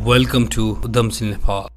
Welcome to Udhamsil, Nepal.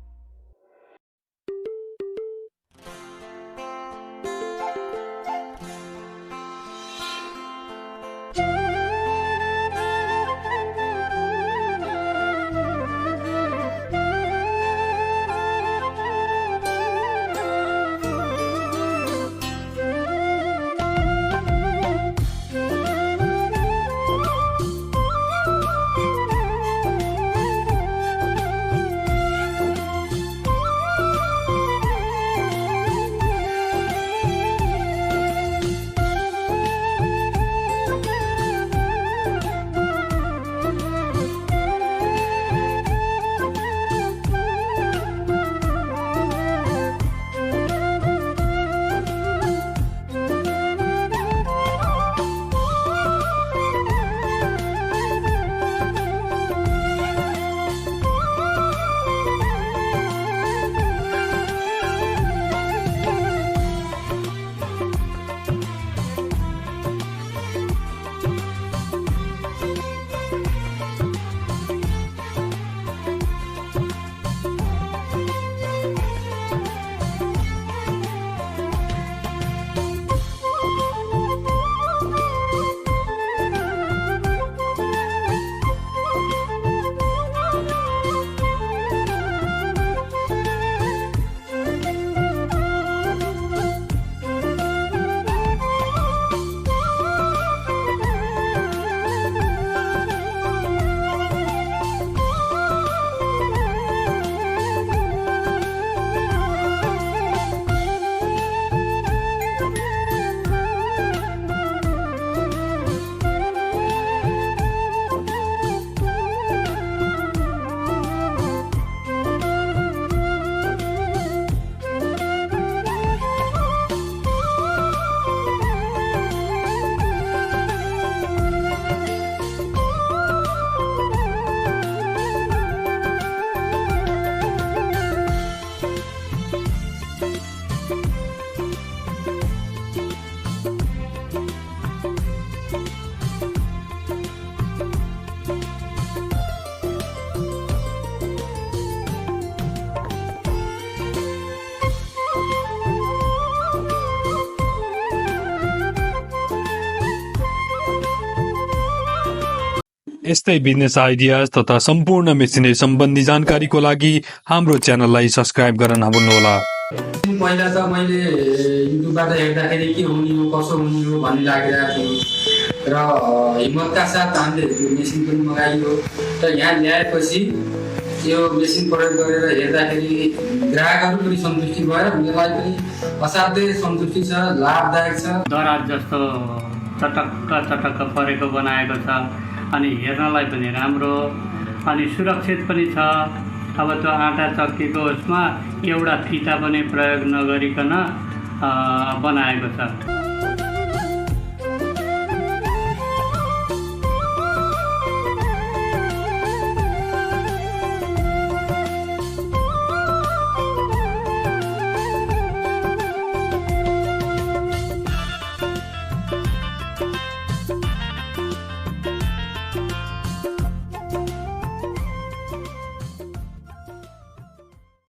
यस्तै business ideas तथा सम्पूर्ण मेसिनरी सम्बन्धी जानकारीको लागि हाम्रो च्यानललाई सब्स्क्राइब गर्न नभुल्नुहोला। पहिला त मैले युट्युबबाट हेर्दाखेरि के हुने हो कसो हुने हो भन्ने लागिरहेको थियो र हिम्मतका साथ हामीले मेसिन पनि मगाइयो र यहाँ ल्याएपछि यो मेसिन प्रयोग गरेर हेर्दाखेरि ग्राहकहरू पनि सन्तुष्टि भएर मलाई पनि असाध्यै सन्तुष्टि छ, लाभदायक छ। दराज जस्तो चटक्क परेको बनाएको छ अनि हेर्नलाई पनि राम्रो अनि सुरक्षित पनि छ। अब त्यो आँटा चक्कीको उसमा एउटा फिता पनि प्रयोग नगरिकन बनाएको छ।